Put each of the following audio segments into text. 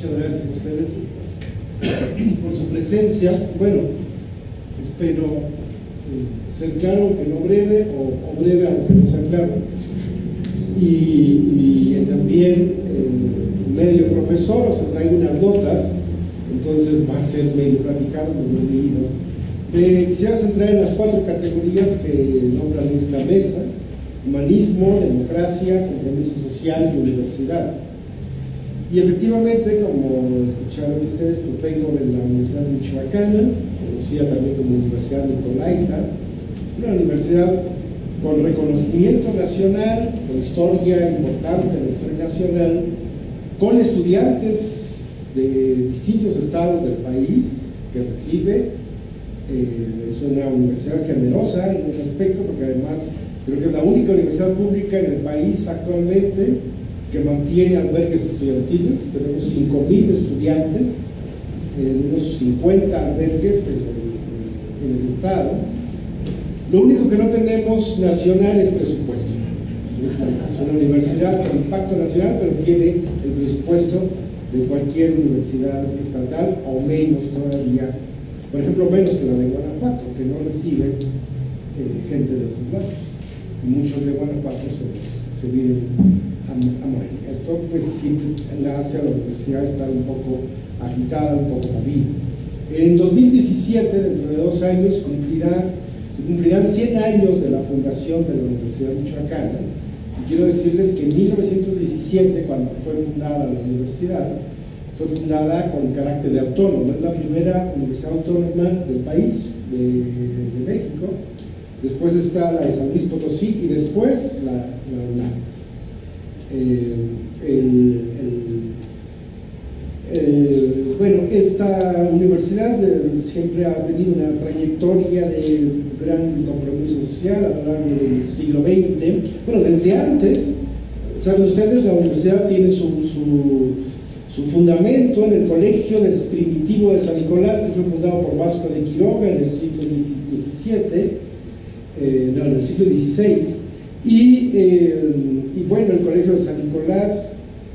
Muchas gracias a ustedes por su presencia. Bueno, espero ser claro aunque no breve, o breve aunque no sea claro. Y también medio profesor, o sea, traigo unas notas, entonces va a ser medio platicado, medio leído. Quisiera centrar en las 4 categorías que nombran esta mesa: humanismo, democracia, compromiso social y universidad. Y efectivamente, como escucharon ustedes, pues vengo de la Universidad Michoacana, conocida también como Universidad Nicolaita, una universidad con reconocimiento nacional, con historia importante en la historia nacional, con estudiantes de distintos estados del país que recibe. Es una universidad generosa en ese aspecto, porque además creo que es la única universidad pública en el país actualmente que mantiene albergues estudiantiles. Tenemos 5,000 estudiantes, unos 50 albergues en el estado. Lo único que no tenemos nacional es presupuesto. ¿Sí? Es una universidad con impacto nacional, pero tiene el presupuesto de cualquier universidad estatal, o menos todavía, por ejemplo, menos que la de Guanajuato, que no recibe gente de otros lados. Muchos de Guanajuato se vienen a Morelia. Esto pues sí la hace a la universidad estar un poco agitada, un poco movida. En 2017, dentro de 2 años, se cumplirán 100 años de la fundación de la Universidad Michoacana. Y quiero decirles que en 1917, cuando fue fundada la universidad, fue fundada con carácter de autónoma. Es la primera universidad autónoma del país, de México. Después está la de San Luis Potosí y después la UNAM. Bueno, esta universidad siempre ha tenido una trayectoria de gran compromiso social a lo largo del siglo XX. Bueno, desde antes, saben ustedes, la universidad tiene su fundamento en el Colegio Primitivo de San Nicolás, que fue fundado por Vasco de Quiroga en el siglo XVII, no, en el siglo XVI. Y bueno, el Colegio de San Nicolás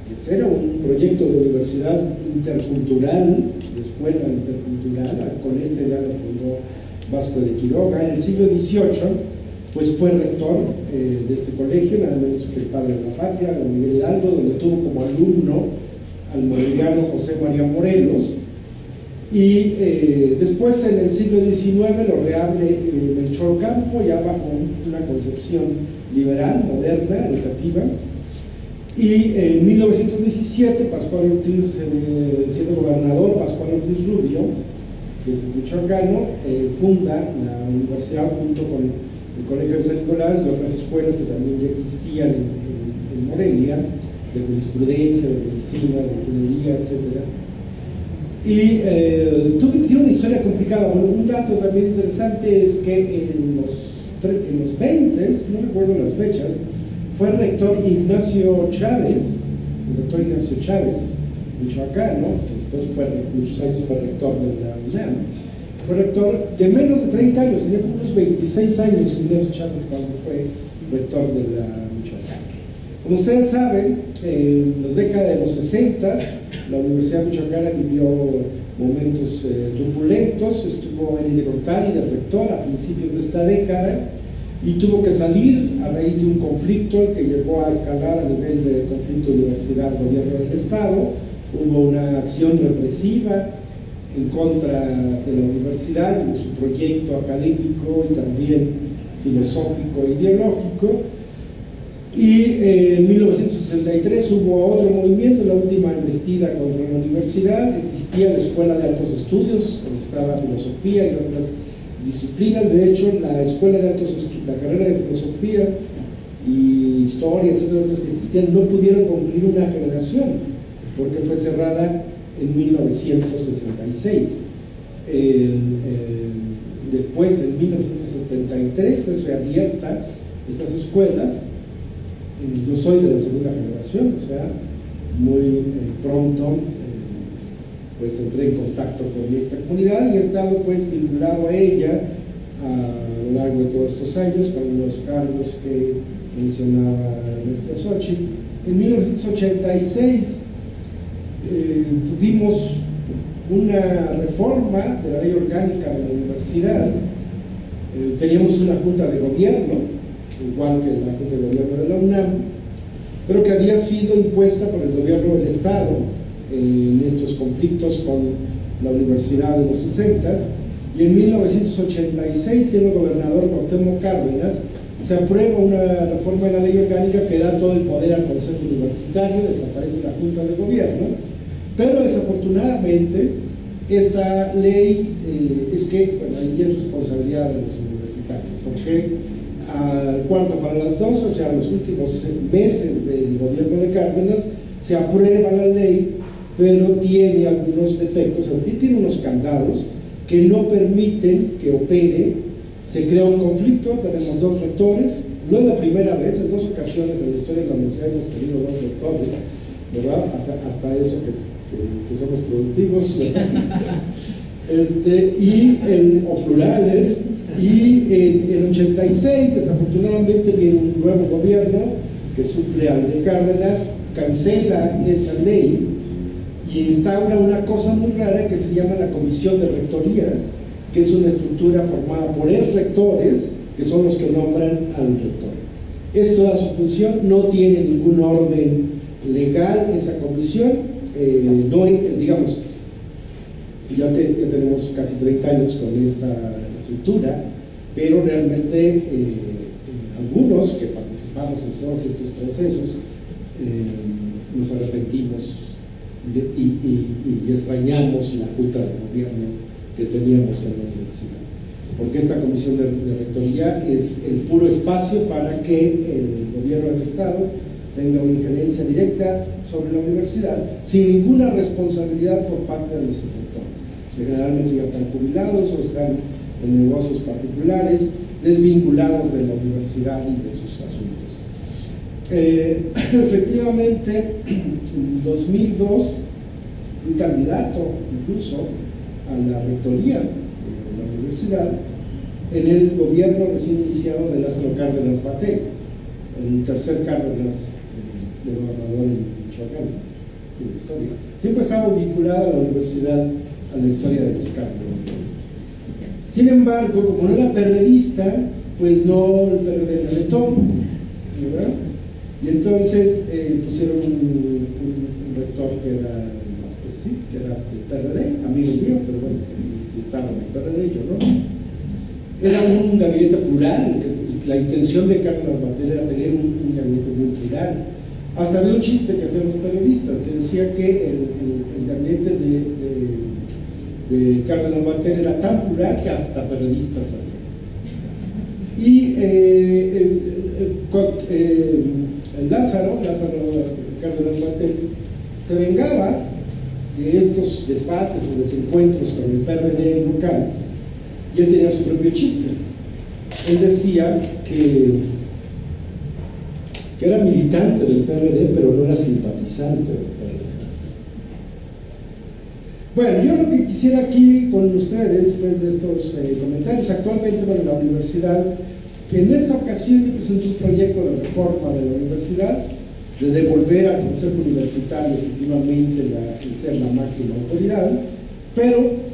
pues era un proyecto de universidad intercultural, de escuela intercultural. Con este ya lo fundó Vasco de Quiroga. En el siglo XVIII pues fue rector de este colegio, nada menos que el padre de la patria, don Miguel Hidalgo, donde tuvo como alumno al moreliano José María Morelos. Y después, en el siglo XIX, lo reabre Melchor Ocampo, ya bajo una concepción liberal, moderna, educativa. Y en 1917, Pascual Ortiz, siendo gobernador, Pascual Ortiz Rubio, que es michoacano, funda la universidad junto con el Colegio de San Nicolás y otras escuelas que también ya existían en Morelia, de jurisprudencia, de medicina, de ingeniería, etc. Y tiene una historia complicada. Bueno, un dato también interesante es que en los 20, no recuerdo las fechas, fue rector Ignacio Chávez, el doctor Ignacio Chávez, michoacano, que después muchos años fue rector de la UNAM. Fue rector de menos de 30 años, tenía como unos 26 años Ignacio Chávez cuando fue rector de la Michoacana. Como ustedes saben, en la década de los 60, la Universidad Michoacana vivió momentos turbulentos. Estuvo Eddie de Gortari de rector a principios de esta década y tuvo que salir a raíz de un conflicto que llegó a escalar a nivel de conflicto universidad-gobierno del Estado. Hubo una acción represiva en contra de la universidad y de su proyecto académico y también filosófico e ideológico. Y en 1963 hubo otro movimiento, la última embestida contra la universidad. Existía la Escuela de Altos Estudios, donde estaba filosofía y otras disciplinas. De hecho, la Escuela de Altos Estudios, la carrera de filosofía y historia, etcétera, otras que existían, no pudieron concluir una generación, porque fue cerrada en 1966. Después, en 1973, es reabierta estas escuelas. Yo soy de la segunda generación, o sea, muy pronto pues entré en contacto con esta comunidad y he estado pues vinculado a ella a lo largo de todos estos años con los cargos que mencionaba nuestra Xochitl. En 1986 tuvimos una reforma de la ley orgánica de la universidad. Teníamos una junta de gobierno, igual que la junta de gobierno de la UNAM, pero que había sido impuesta por el gobierno del Estado en estos conflictos con la universidad de los 60s, y en 1986, siendo gobernador Cuauhtémoc Cárdenas, se aprueba una reforma de la ley orgánica que da todo el poder al Consejo Universitario, desaparece la Junta de Gobierno, pero desafortunadamente esta ley es que, bueno, ahí es responsabilidad de los universitarios, porque al cuarto para las 12, o sea, los últimos meses del gobierno de Cárdenas, se aprueba la ley, pero tiene algunos defectos, tiene unos candados que no permiten que opere. Se crea un conflicto, tenemos dos rectores, no es la primera vez, en dos ocasiones en la historia de la universidad hemos tenido dos rectores, ¿verdad? Hasta eso que somos productivos, o plurales, y en el 86 desafortunadamente viene un nuevo gobierno que suple al de Cárdenas, cancela esa ley y instaura una cosa muy rara que se llama la Comisión de Rectoría, que es una estructura formada por rectores, que son los que nombran al rector. Esto da su función, no tiene ningún orden legal esa comisión, digamos, ya tenemos casi 30 años con esta estructura, pero realmente algunos que participamos en todos estos procesos nos arrepentimos y extrañamos la junta de gobierno que teníamos en la universidad, porque esta comisión de rectoría es el puro espacio para que el gobierno del Estado tenga una injerencia directa sobre la universidad, sin ninguna responsabilidad por parte de los rectores, que generalmente ya están jubilados o están en negocios particulares, desvinculados de la universidad y de sus asuntos. Efectivamente, en 2002 fui candidato incluso a la rectoría de la universidad en el gobierno recién iniciado de Lázaro Cárdenas Baté, el tercer Cárdenas de gobernador en Michoacán, en la historia. Siempre estaba vinculada a la universidad, a la historia de los Cárdenas. Sin embargo, como no era perredista, pues no, el PRD me retó, ¿verdad? Y entonces pusieron un rector que era, pues sí, que era del PRD, amigo mío, pero bueno, si estaba en el PRD, yo no. Era un gabinete plural, la intención de Cárdenas Baté era tener un gabinete muy plural. Hasta había un chiste que hacían los periodistas, que decía que el gabinete de Cárdenas Baté era tan plural que hasta periodistas había. Y Lázaro Cárdenas Baté se vengaba de estos desfases o desencuentros con el PRD local, y él tenía su propio chiste. Él decía que era militante del PRD, pero no era simpatizante del PRD. Bueno, yo lo que quisiera aquí con ustedes, después de estos comentarios, actualmente, bueno, la universidad, en esta ocasión yo presenté un proyecto de reforma de la universidad, de devolver al Consejo Universitario efectivamente el ser la máxima autoridad, pero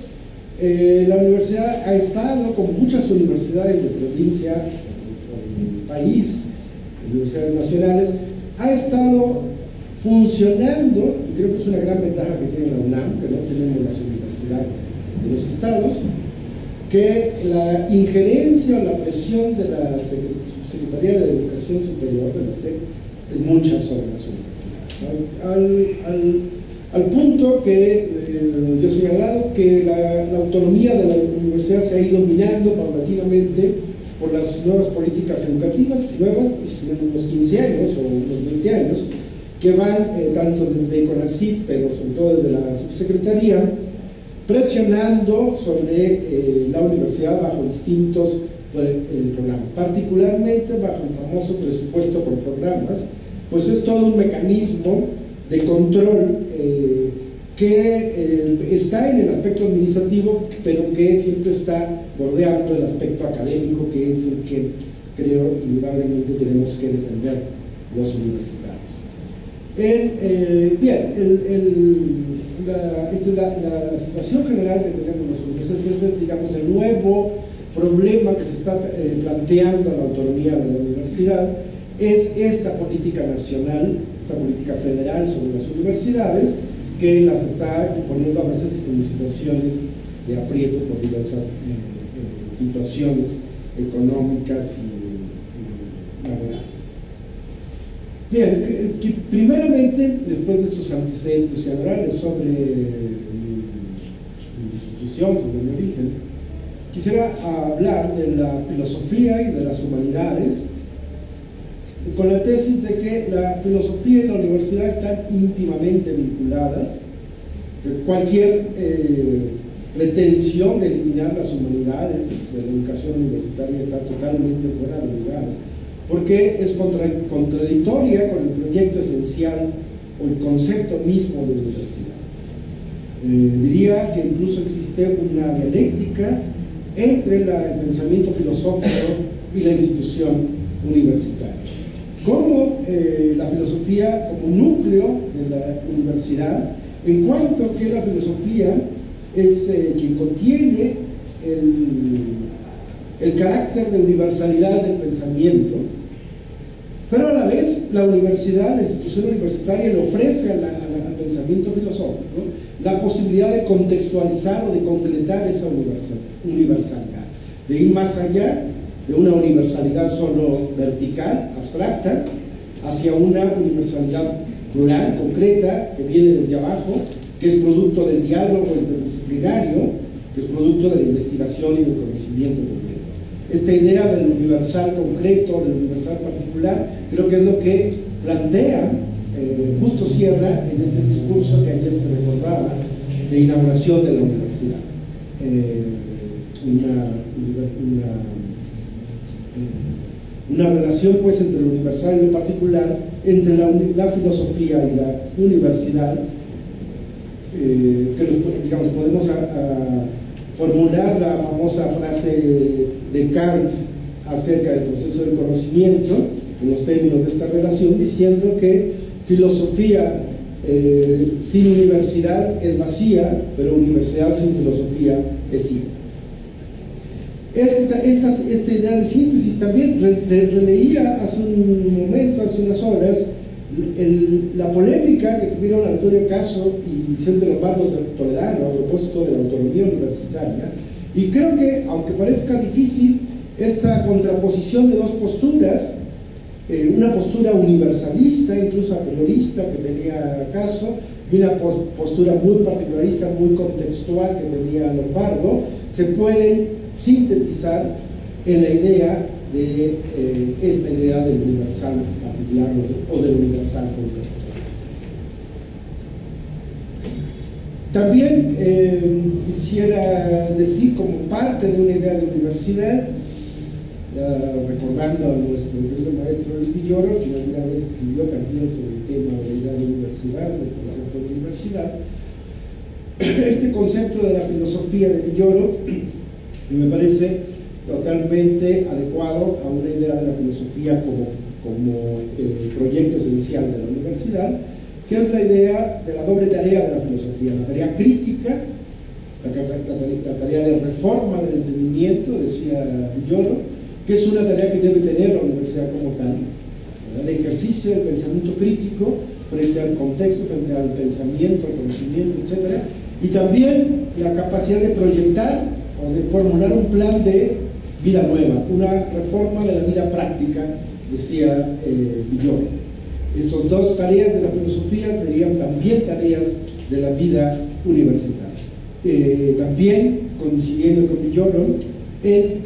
la universidad ha estado, como muchas universidades de provincia, del país, universidades nacionales, ha estado funcionando, y creo que es una gran ventaja que tiene la UNAM, que no tenemos las universidades de los estados, que la injerencia o la presión de la Secretaría de Educación Superior, de la SEP, es mucha sobre las universidades. Al punto que yo he señalado que la autonomía de la universidad se ha ido minando paulatinamente por las nuevas políticas educativas, nuevas, tienen unos 15 años o unos 20 años, que van tanto desde CONACYT, pero sobre todo desde la subsecretaría, presionando sobre la universidad bajo distintos programas, particularmente bajo el famoso presupuesto por programas, pues es todo un mecanismo de control que está en el aspecto administrativo, pero que siempre está bordeando el aspecto académico, que es el que creo indudablemente tenemos que defender los universitarios. Esta es la situación general que tenemos las universidades. Ese es, digamos, el nuevo problema que se está planteando a la autonomía de la universidad, es esta política nacional, esta política federal sobre las universidades, que las está poniendo a veces en situaciones de aprieto por diversas situaciones económicas y laborales. Bien, primeramente, después de estos antecedentes generales sobre mi institución, sobre mi origen, quisiera hablar de la filosofía y de las humanidades, con la tesis de que la filosofía y la universidad están íntimamente vinculadas. Cualquier pretensión de eliminar las humanidades de la educación universitaria está totalmente fuera de lugar, porque es contradictoria con el proyecto esencial o el concepto mismo de universidad. Diría que incluso existe una dialéctica entre el pensamiento filosófico y la institución universitaria. Como la filosofía como núcleo de la universidad, en cuanto que la filosofía es quien contiene el carácter de universalidad del pensamiento, pero a la vez la universidad, la institución universitaria, le ofrece al pensamiento filosófico la posibilidad de contextualizar o de concretar esa universalidad, de ir más allá de una universalidad solo vertical, abstracta, hacia una universalidad plural, concreta, que viene desde abajo, que es producto del diálogo interdisciplinario, que es producto de la investigación y del conocimiento concreto. Esta idea del universal concreto, del universal particular, creo que es lo que plantea Justo Sierra en ese discurso que ayer se recordaba de inauguración de la universidad. Una relación pues entre lo universal y lo particular, entre la filosofía y la universidad, que digamos, podemos formular la famosa frase de Kant acerca del proceso del conocimiento en los términos de esta relación, diciendo que filosofía sin universidad es vacía, pero universidad sin filosofía es ciega. Esta idea de síntesis también releía hace un momento, hace unas horas, la polémica que tuvieron Antonio Caso y Vicente Lombardo Toledano a propósito de la autonomía universitaria, y creo que, aunque parezca difícil, esa contraposición de dos posturas, una postura universalista, incluso a priorista, que tenía Caso, y una postura muy particularista, muy contextual, que tenía Lombardo, se pueden sintetizar en la idea de esta idea del universal particular o del universal concreto. También quisiera decir, como parte de una idea de universidad, recordando a nuestro querido maestro Luis Villoro, quien alguna vez escribió también sobre el tema de la idea de universidad, del concepto de universidad, este concepto de la filosofía de Villoro, que me parece totalmente adecuado a una idea de la filosofía como proyecto esencial de la universidad, que es la idea de la doble tarea de la filosofía, la tarea crítica, la tarea de reforma del entendimiento, decía Villoro, que es una tarea que debe tener la universidad como tal, ¿verdad? El ejercicio del pensamiento crítico frente al contexto, frente al pensamiento, al conocimiento, etc. Y también la capacidad de proyectar o de formular un plan de vida nueva, una reforma de la vida práctica, decía Villoro. Estas dos tareas de la filosofía serían también tareas de la vida universitaria. También, coincidiendo con Villoro, en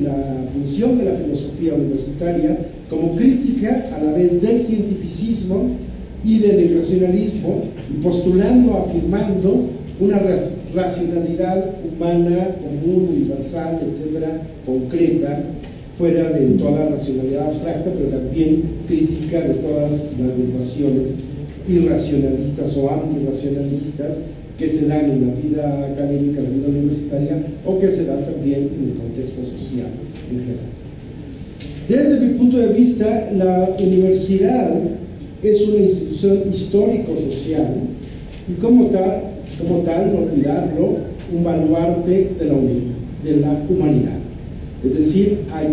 la función de la filosofía universitaria como crítica a la vez del cientificismo y del irracionalismo, y postulando, afirmando una racionalidad humana, común, universal, etcétera, concreta, fuera de toda racionalidad abstracta, pero también crítica de todas las ecuaciones irracionalistas o antirracionalistas que se dan en la vida académica, en la vida universitaria, o que se dan también en el contexto social en general. Desde mi punto de vista, la universidad es una institución histórico-social y como tal, no olvidarlo, un baluarte de la humanidad. Es decir, hay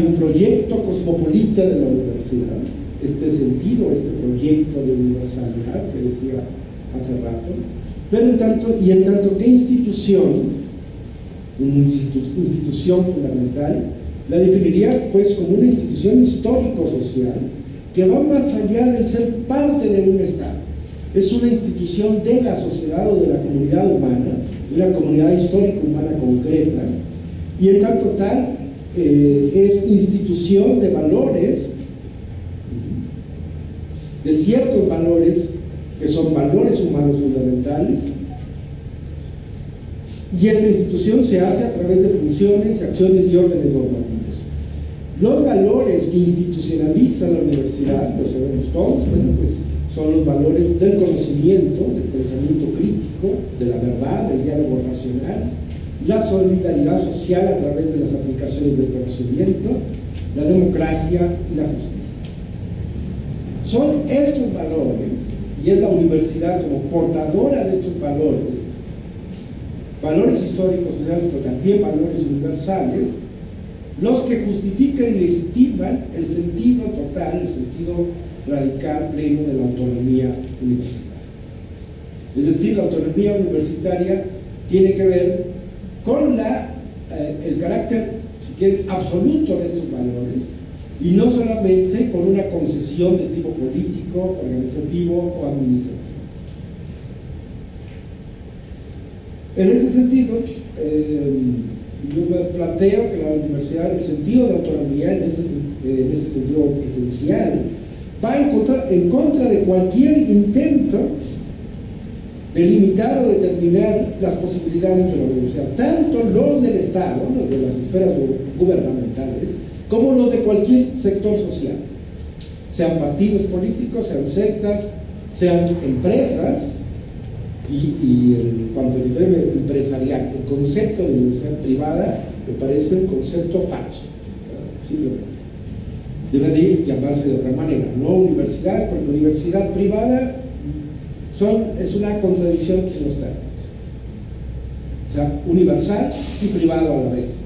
un proyecto cosmopolita de la universidad, este sentido, este proyecto de universalidad que decía hace rato, pero en tanto que institución fundamental, la definiría pues como una institución histórico-social que va más allá del ser parte de un Estado. Es una institución de la sociedad o de la comunidad humana, de una comunidad histórico-humana concreta, y en tanto tal es institución de valores, de ciertos valores que son valores humanos fundamentales, y esta institución se hace a través de funciones, acciones y órdenes normativos. Los valores que institucionaliza la universidad, lo sabemos todos, bueno, pues son los valores del conocimiento, del pensamiento crítico, de la verdad, del diálogo racional, la solidaridad social a través de las aplicaciones del conocimiento, la democracia y la justicia. Son estos valores, y es la universidad como portadora de estos valores, valores históricos sociales, pero también valores universales, los que justifican y legitiman el sentido total, el sentido radical, pleno de la autonomía universitaria. Es decir, la autonomía universitaria tiene que ver con el carácter, si quieren, absoluto de estos valores, y no solamente con una concesión de tipo político, organizativo o administrativo. En ese sentido, yo me planteo que la universidad, el sentido de autonomía, en ese sentido esencial, va en contra de cualquier intento de limitar o determinar las posibilidades de la universidad, tanto los del Estado, los de las esferas gubernamentales, como los de cualquier sector social, sean partidos políticos, sean sectas, sean empresas. Y en cuanto al nivel empresarial, el concepto de universidad privada me parece un concepto falso, simplemente. Debe de llamarse de otra manera, no universidades, porque universidad privada es una contradicción en los términos. O sea, universal y privado a la vez.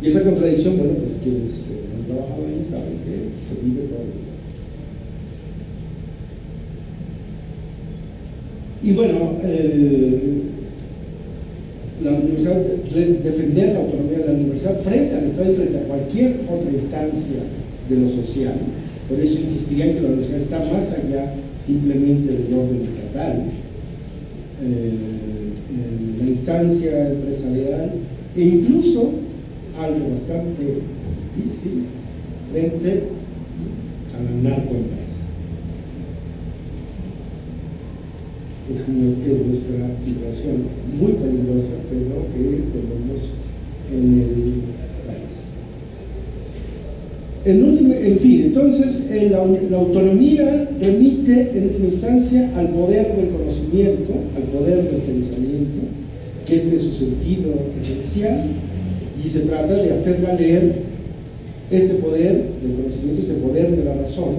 Y esa contradicción, bueno, pues quienes han trabajado ahí saben que se vive todos los días. Y bueno, la universidad, defender la autonomía de la universidad frente al Estado y frente a cualquier otra instancia de lo social. Por eso insistiría en que la universidad está más allá simplemente del orden estatal. En la instancia empresarial e incluso algo bastante difícil frente a la narcoempresa. Que es nuestra situación muy peligrosa, pero que tenemos en el país. En fin, entonces la autonomía remite en última instancia al poder del conocimiento, al poder del pensamiento, que este es su sentido esencial, y se trata de hacer valer este poder del conocimiento, este poder de la razón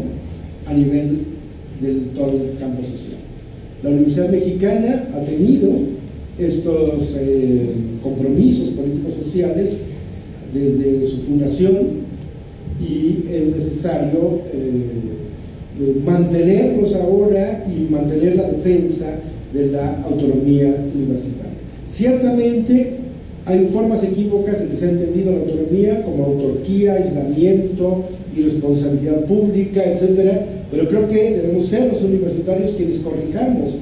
a nivel de todo el campo social. La Universidad Mexicana ha tenido estos compromisos políticos sociales desde su fundación y es necesario mantenerlos ahora y mantener la defensa de la autonomía universitaria. Ciertamente hay formas equívocas en que se ha entendido la autonomía como autarquía, aislamiento, irresponsabilidad pública, etcétera, pero creo que debemos ser los universitarios quienes corrijamos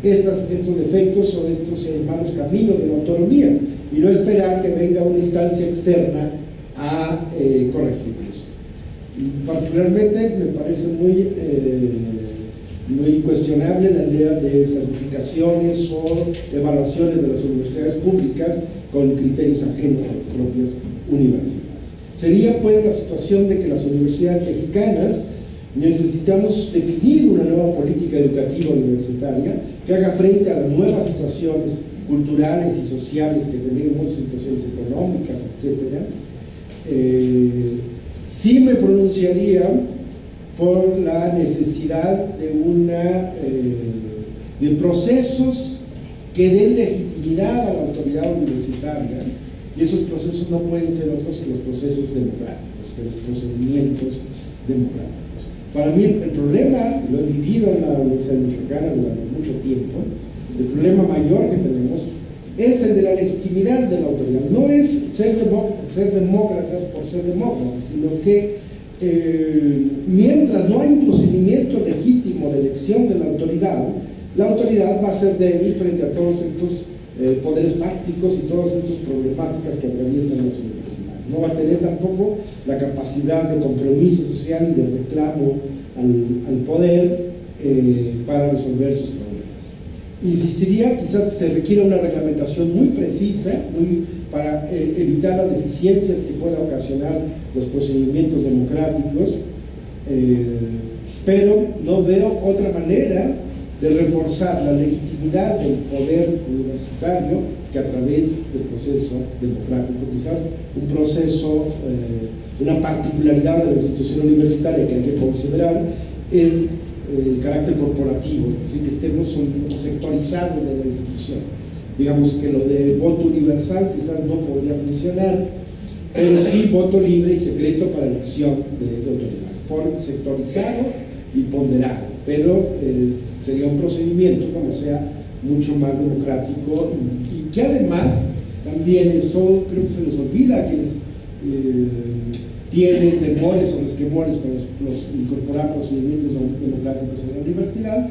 estos defectos o estos malos caminos de la autonomía y no esperar que venga una instancia externa a corregirlos. Particularmente me parece muy cuestionable la idea de certificaciones o evaluaciones de las universidades públicas con criterios ajenos a las propias universidades. Sería pues la situación de que las universidades mexicanas necesitamos definir una nueva política educativa universitaria que haga frente a las nuevas situaciones culturales y sociales que tenemos, situaciones económicas, etcétera, Sí me pronunciaría por la necesidad de procesos que den legitimidad a la autoridad universitaria, y esos procesos no pueden ser otros que los procesos democráticos, que los procedimientos democráticos. Para mí el problema, lo he vivido en la Universidad de Michoacán durante mucho tiempo, el problema mayor que tenemos es el de la legitimidad de la autoridad. No es ser demócratas por ser demócratas, sino que mientras no hay un procedimiento legítimo de elección de la autoridad va a ser débil frente a todos estos poderes fácticos y todas estas problemáticas que atraviesan las universidades. No va a tener tampoco la capacidad de compromiso social y de reclamo al poder para resolver sus problemas. Insistiría, quizás se requiere una reglamentación muy precisa para evitar las deficiencias que pueda ocasionar los procedimientos democráticos, pero no veo otra manera de reforzar la legitimidad del poder universitario que a través del proceso democrático. Quizás un proceso, una particularidad de la institución universitaria que hay que considerar es el carácter corporativo, es decir, que estemos sectorizados de la institución. Digamos que lo de voto universal quizás no podría funcionar, pero sí voto libre y secreto para elección de autoridades, sectorizado y ponderado, pero sería un procedimiento como sea mucho más democrático y que además también eso creo que se les olvida a quienes tienen temores o resquemores con los incorporar procedimientos democráticos en la universidad,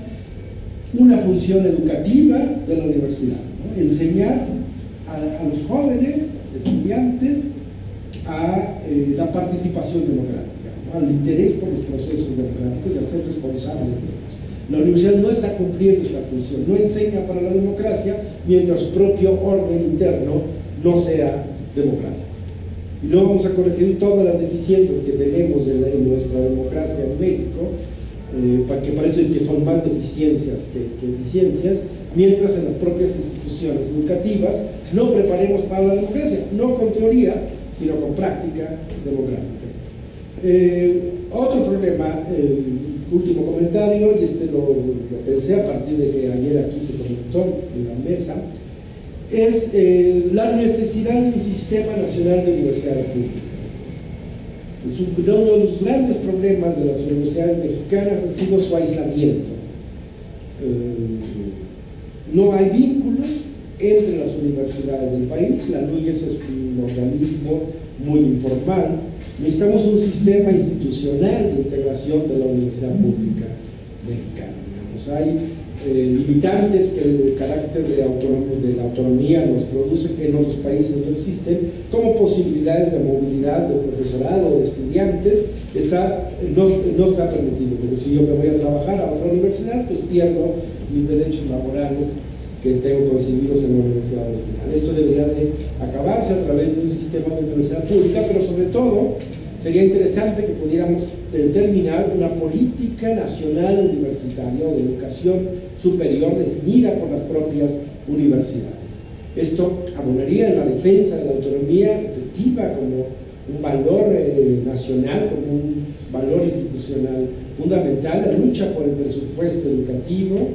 una función educativa de la universidad, ¿no? Enseñar a los jóvenes, estudiantes, a la participación democrática, ¿no? Al interés por los procesos democráticos y a ser responsables de ellos. La universidad no está cumpliendo esta función, no enseña para la democracia mientras su propio orden interno no sea democrático. Y no vamos a corregir todas las deficiencias que tenemos en nuestra democracia en México, que parece que son más deficiencias que eficiencias, mientras en las propias instituciones educativas no preparemos para la democracia, no con teoría, sino con práctica democrática. Otro problema, último comentario, y lo pensé a partir de que ayer aquí se comentó en la mesa, es la necesidad de un sistema nacional de universidades públicas. Uno de los grandes problemas de las universidades mexicanas ha sido su aislamiento. No hay vínculos entre las universidades del país. La NUYES es un organismo muy informal. Necesitamos un sistema institucional de integración de la universidad pública mexicana. Digamos, hay limitantes que el carácter de la autonomía nos produce que en otros países no existen, como posibilidades de movilidad de profesorado o de estudiantes, no está permitido, porque si yo me voy a trabajar a otra universidad, pues pierdo mis derechos laborales que tengo concebidos en la universidad original. Esto debería de acabarse a través de un sistema de universidad pública, pero sobre todo sería interesante que pudiéramos determinar una política nacional universitaria o de educación superior definida por las propias universidades. Esto abonaría en la defensa de la autonomía efectiva como un valor nacional, como un valor institucional fundamental, la lucha por el presupuesto educativo,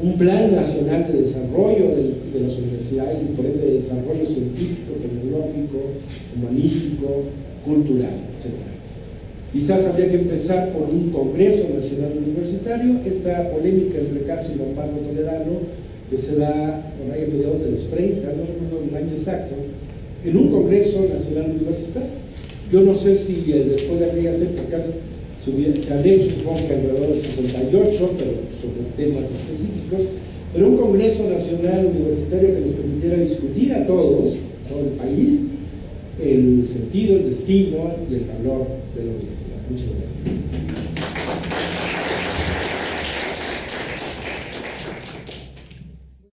un plan nacional de desarrollo de las universidades y por ende de desarrollo científico, tecnológico, humanístico, cultural, etc. Quizás habría que empezar por un Congreso Nacional Universitario. Esta polémica entre Castro y Lombardo Toledano, que se da por ahí a mediados de los 30, no recuerdo el año exacto, en un Congreso Nacional Universitario. Yo no sé si después de aquellas épocas se han hecho, supongo que alrededor del 68, pero sobre temas específicos, pero un Congreso Nacional Universitario que nos permitiera discutir a todos, todo el país, el sentido, el destino y el valor de la universidad. Muchas gracias.